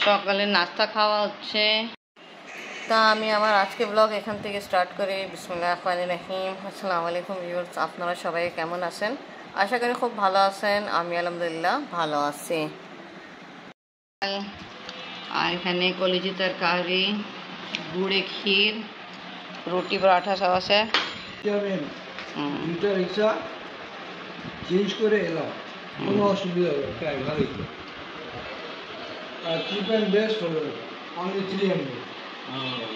সকালে নাস্তা খাওয়া হচ্ছে। তা আমি আমার আজকে ব্লগ এখান থেকে স্টার্ট করি। বিসমিল্লাহির রহমানির রহিম। আসসালামু আলাইকুম ভিউয়ার্স, আপনারা সবাই কেমন আছেন? আশা করি খুব ভালো আছেন। আমি আলহামদুলিল্লাহ ভালো আছি। আর এখানে কলিজি তরকারি, গুড়ে ক্ষীর, রুটি পরাঠা সব আছে। দুইটা রিক্সা চেঞ্জ করে এলাম, কোনো অসুবিধা হবে তাই ভালোই। আর চিপ অ্যান্ড বেস্ট হলো অনলি 300।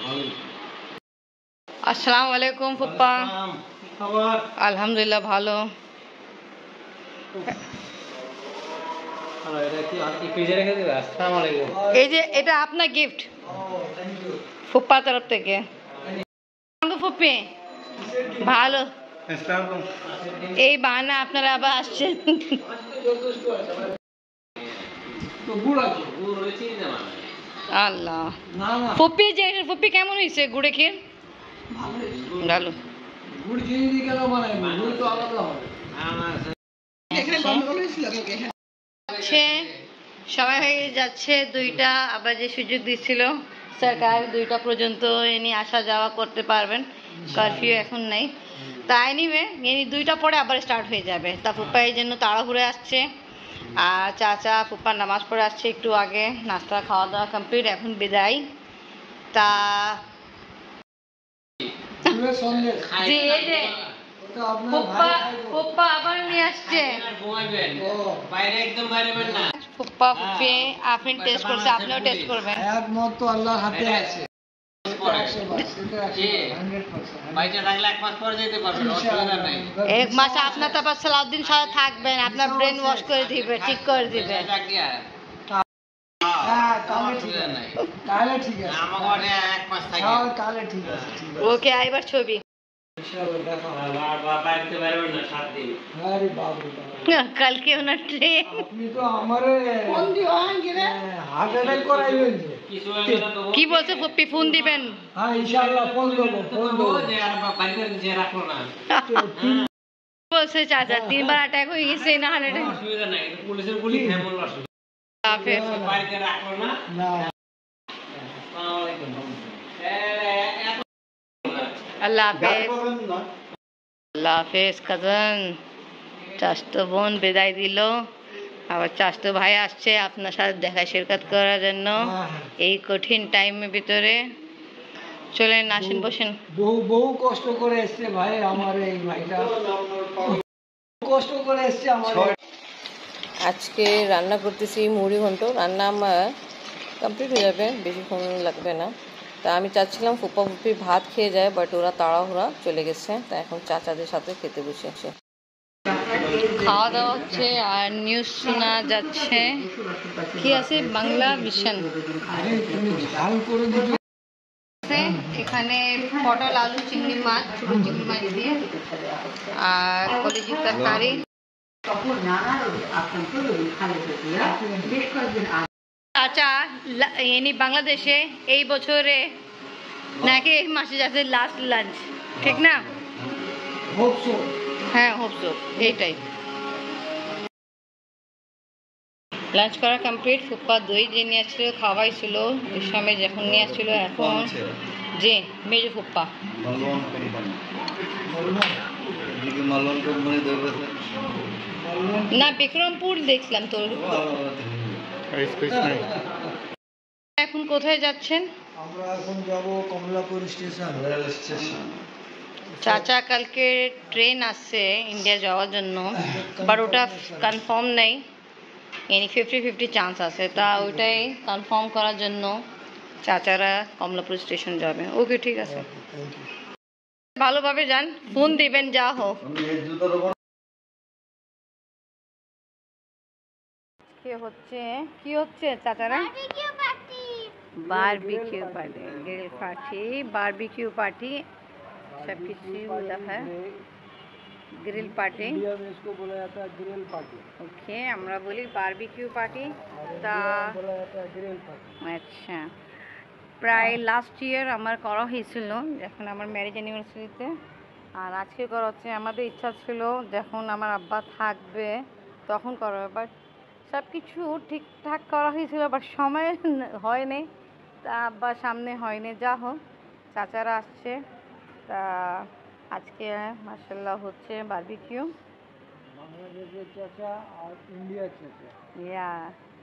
ভালোই। আসসালামু আলাইকুম ফুপ্পা। আলহামদুলিল্লাহ ভালো। এই যে এটা আপনার গিফট ফুপ্পার তরফ থেকে। ফুপ্পি ভালো, এই বাহানা আপনারা আবার আসছেন। আল্লাহ, ফুপ্পি যে ফুপ্পি কেমন হয়েছে গুড়ে ক্ষীর? ভালো। সবাই হয়ে যাচ্ছে দুইটা, আবার যে সুযোগ দিচ্ছিল সরকার 2টা পর্যন্ত এনে আসা যাওয়া করতে পারবেন, কারফিউ এখন নেই। তা এনিওয়ে এনি 2টা পরে আবার স্টার্ট হয়ে যাবে। তা ফুপ্পা এই জন্য তাড়াহুড়ে আসছে, আর চাচা ফুপ্পার নামাজ পড়ে আসছে একটু আগে। নাস্তা খাওয়া দাওয়া কমপ্লিট, এখন বিদায়। তা ফুপ্পা আবার নিয়ে আসছে। ফুপ্পা ফুপ্পি আপনি টেস্ট করছে, আপনিও টেস্ট করবেন। একমাত্র আল্লাহর হাতে আছে। এক মাস আপনার তারপর সালাউদ্দিন সাথে থাকবেন, আপনার ব্রেন ওয়াশ করে দিবে, ঠিক করে দিবে। ওকে আইবার ছবি কালকে ওনার ট্রেন। কি বলছে ফুপ্পি, ফোন দিবেন? বলছে চাচা 3বার অ্যাটাক হয়ে গেছে না হার্ট অ্যাটাক। আল্লাহ হাফেজ। আল্লাহ হাফেজ কাজন। চাচতো বোন বিদায় দিল, আবার চাচতো ভাই আসছে আপনার সাথে দেখা সাক্ষাৎ করার জন্য এই কঠিন টাইমের ভিতরে। চলেন আসেন, বসেন। বহু কষ্ট করে এসছে ভাই, আমার এই ভাইটা কষ্ট করে এসছে আমার। আজকে রান্না করতেছি মুড়ি ঘন্ট। রান্না আমার কমপ্লিট হয়ে যাবে, বেশিক্ষণ লাগবে না। তা আমি চাচ্ছিলাম ফুপ্পা ফুপ্পি ভাত খেয়ে যায়, বাট ওরা তাড়াহুড়া চলে গেছে। তা এখন চাচাদের সাথে খেতে বসেছে। খাওয়া দাওয়া হচ্ছে আর নিউজ শোনা যাচ্ছে। কি আছে? বাংলা ভিশন। এখানে পটল আলু চিংড়ি মাছ, ছোট চিংড়ি মাছ দিয়ে, আর কলিজি তরকারি। চাচা ইনি বাংলাদেশে এই বছরে নাকি এই মাসে যাচ্ছে লাস্ট লাঞ্চ, ঠিক না? হ্যাঁ হোপসো, এইটাই। লাঞ্চ করা কমপ্লিট। ফুপ্পা দই যে নিয়ে আসছিল খাওয়াইছিল ওই সময় যখন নিয়ে আসছিল। এখন যে মেজো ফুপ্পা না বিক্রমপুর দেখলাম তো। এখন কোথায় যাচ্ছেন? আমরা এখন যাব কমলাপুর স্টেশন, রেল স্টেশন। চাচা কালকে ট্রেন আসছে ইন্ডিয়া যাওয়ার জন্য, বাট ওটা কনফার্ম নেই, এনি 50-50 চান্স আছে। তা ওইটাই কনফার্ম করার জন্য চাচারা কমলাপুর স্টেশন যাবে। ওকে ঠিক আছে, ভালোভাবে যান, ফোন দিবেন যা হোক। কি হচ্ছে চাচারা? Barbecue party, grill party, barbecue party, सब किसी बोला है ग्रिल पार्टी। इंडिया में इसको बोला जाता है ग्रिल पार्टी। ओके, আমরা বলি बारबेक्यू पार्टी। তা बोला जाता है ग्रिल पार्टी। আচ্ছা, প্রায় লাস্ট ইয়ার আমার করা হয়েছিল যখন আমার ম্যারেজ অ্যানিভার্সারিতে, আর আজকে করা হচ্ছে। আমাদের ইচ্ছা ছিল যখন আমার আব্বা থাকবে তখন করা, বাট সব কিছু ঠিকঠাক করা হয়েছিল, বাট সময় হয়নি, তা আব্বা সামনে হয়নি। যা হোক, চাচারা আসছে, তা আজকে মাশাআল্লাহ হচ্ছে বারবিকিউ। বাংলাদেশের চাচা আর ইন্ডিয়ার চাচা ইয়া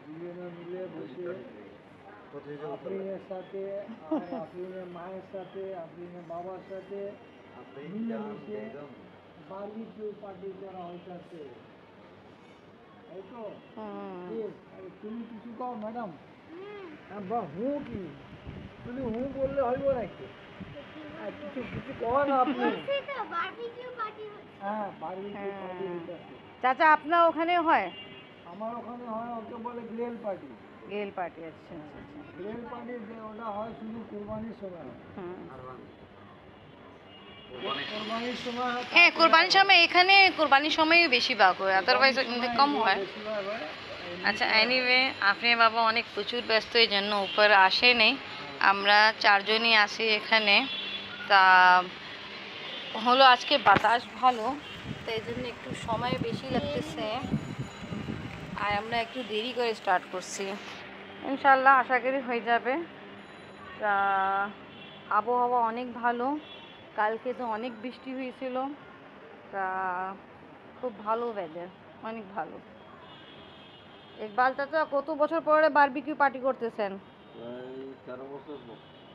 দুজনে মিলে বসে আফরিনের সাথে আর আফরিনের মায়ের সাথে আফরিনের বাবার সাথে মিলেমিশে বারবিকিউ পার্টি করা হইতাছে। এই তো আরে তুমি কিছু কও ম্যাডাম। হ্যাঁ বা হু কি তুমি হু বললে হইব নাকি? কিছু কিছু কও না আপনি। হ্যাঁ বারবিকিউ পার্টি হইতাছে। চাচা আপনার ওখানে হয়? আমার ওখানে হয়, ওকে বলে গ্রিল পার্টি। গ্রিল পার্টি, আচ্ছা আচ্ছা। গ্রিল পার্টি ওটা হয় শুধু কুরবানির সময়। কুরবানির সময় হ্যাঁ, কোরবানির সময় এখানে কোরবানির সময়ই বেশি ভাগ হয়, আদারওয়াইজ কম হয়। আচ্ছা, এনিওয়ে আপনি বাবা অনেক প্রচুর ব্যস্ত, এই জন্য উপর আসে নেই। আমরা চারজনই আসি এখানে। তা হলো আজকে বাতাস ভালো, তো এই জন্য একটু সময় বেশি লাগতেছে, আর আমরা একটু দেরি করে স্টার্ট করছি। ইনশাল্লাহ আশা করি হয়ে যাবে। তা আবহাওয়া অনেক ভালো, কালকে তো অনেক বৃষ্টি হয়েছিল, তা খুব ভালো ওয়েদার, অনেক ভালো। ইকবাল চাচা কত বছর পরে বারবিকিউ পার্টি করতেছেন?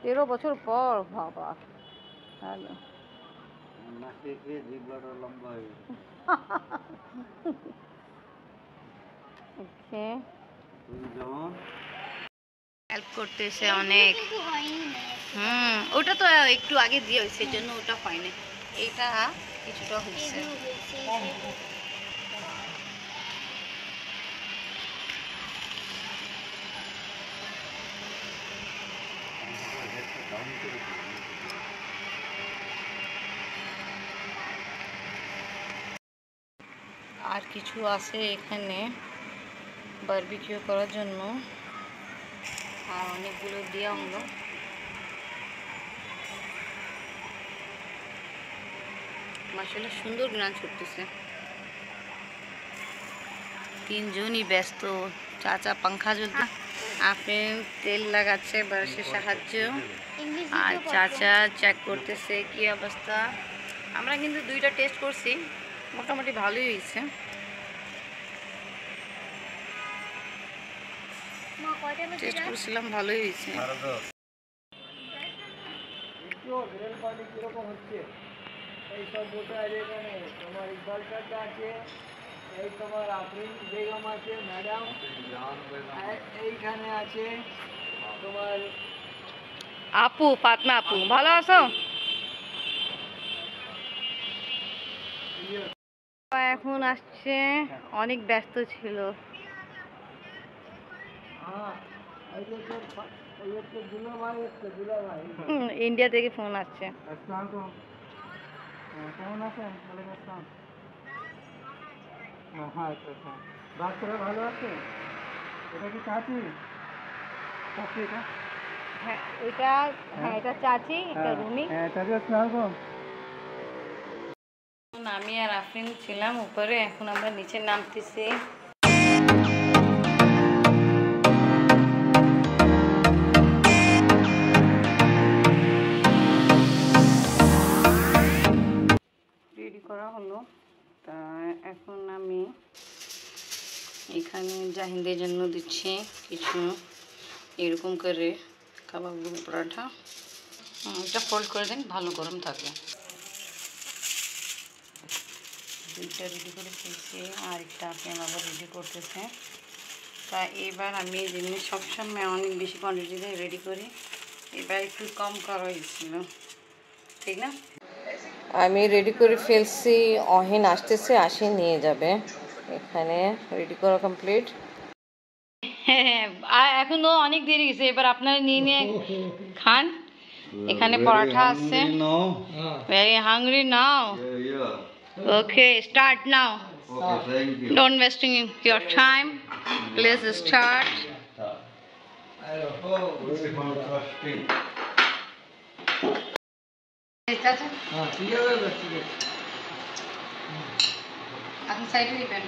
13 বছর পর, বাবা ভালো। ওকে, হেল্প করতেছে অনেক। ওটা তো একটু আগে দিয়ে হয়েছে, জন্য ওটা হয়নি, এটা কিছুটা হয়েছে। আর কিছু আছে এখানে বারবিকিউ করার জন্য, আর অনেকগুলো দেওয়া হলো। মাশাআল্লাহ সুন্দর গান ছুটতেছে। তিনজনই ব্যস্ত, চাচা পাংখা জ্বলতে, আপনি তেল লাগাচ্ছে ব্রাশের সাহায্য, আর চাচা চেক করতেছে কি অবস্থা। আমরা কিন্তু দুইটা টেস্ট করছি, মোটামুটি ভালোই হয়েছে। টেস্ট করছিলাম, ভালোই হয়েছে। গ্রিল পার্টি কিরকম হচ্ছে? এই সব বসে আছে এখানে, তোমার ইকবাল চাচা আছে, এই তোমার আফরিন বেগম আছে ম্যাডাম, এইখানে আছে তোমার আপু, ফাতমা আপু, ভালো আছো? এখন আসছে, অনেক ব্যস্ত ছিল। ইন্ডিয়া থেকে ফোন আসছে। কেমন আছেন? হ্যাঁ, আচ্ছা, বাচ্চারা ভালো আছে? এটা কি চাচি? এটা হ্যাঁ ওইটা, হ্যাঁ এটা চাচি, এটা রুমি। হ্যাঁ চাচি, আসসালাম। আমি আর আফরিন ছিলাম উপরে, এখন আমরা নিচে নামতেছি। রেডি করা হলো, তা এখন আমি এখানে জাহিদের জন্য দিচ্ছি কিছু এরকম করে কাবাব পরাঠা। এটা ফোল্ড করে দিন, ভালো গরম থাকবে। দুইটা রেডি করে ফেলছি, আর একটা আপনি আবার রেডি করতেছে। তা এবার আমি যেমনি সবসময় অনেক বেশি কোয়ান্টিটিতে রেডি করি, এবার একটু কম করা হয়েছিল, ঠিক না? আমি রেডি করে ফেলছি, অহিন আসতেছে, আসি নিয়ে যাবে। এখানে রেডি করা কমপ্লিট। হ্যাঁ, এখনো অনেক দেরি গেছে, এবার আপনারা নিয়ে নিয়ে খান। এখানে পরোটা আছে। Very hungry now. Okay, start now. Don't wasting your time. Please start. আপনি সাইডে দিবেন।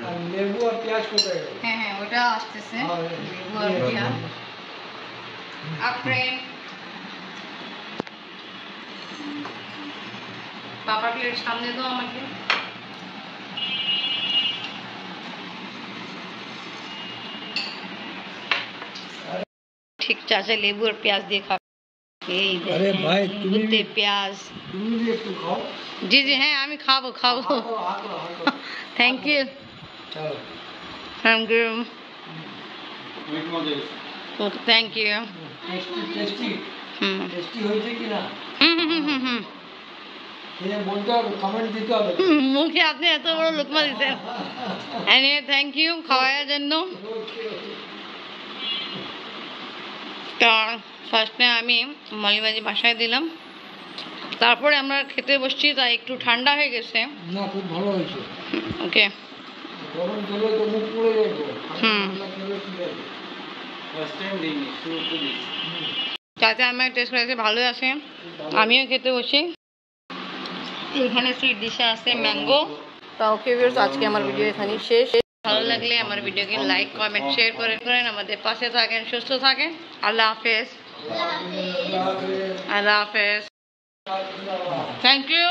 আর লেবু আর পেঁয়াজ কোথায় গেল? হ্যাঁ হ্যাঁ, ওটা আসতেছে। লেবু আর পেঁয়াজ। আপনি পাপা প্লেট সামনে দাও আমাকে। ঠিক চাচা লেবু আর পেঁয়াজ দিয়ে খাবে। এই আরে দেখেন, ভাই, তুমি গুত্তে পেঁয়াজ। তুমি भी একটু খাও। জি জি, হ্যাঁ আমি খাবো খাবো। হাঁটো। থ্যাংক ইউ চলো। Thank you thank you. Tasty হুম টেস্টি হয়েছে কি না হুম হুম হুম হুম। খেয়ে বলতে হবে, কমেন্ট দিতে হবে। মুখে আপনি এত বড় লোকমা দিচ্ছেন। এনিওয়ে থ্যাংক ইউ খাওয়ার জন্য। তা ফার্স্টে আমি মালিবাজি বাসায় দিলাম, তারপরে আমরা খেতে বসছি, তাই একটু ঠান্ডা হয়ে গেছে। না, খুব ভালো হয়েছে। ওকে গরম খেলে তো মুখ পুড়ে যাবে। হুম। ঠান্ডা খেলে ঠিক আছে। যাতে আমার টেস্ট করেছে ভালোই আছে। আমিও খেতে বসি। এখানে সুইট ডিশে আছে ম্যাঙ্গো। তা ওকে ভিউয়ার্স, আজকে আমার ভিডিও এখানেই শেষ। ভালো লাগলে আমার ভিডিওকে লাইক কমেন্ট শেয়ার করেন, আমাদের পাশে থাকেন, সুস্থ থাকেন। আল্লাহ হাফেজ। আল্লাহ হাফেজ। Thank you.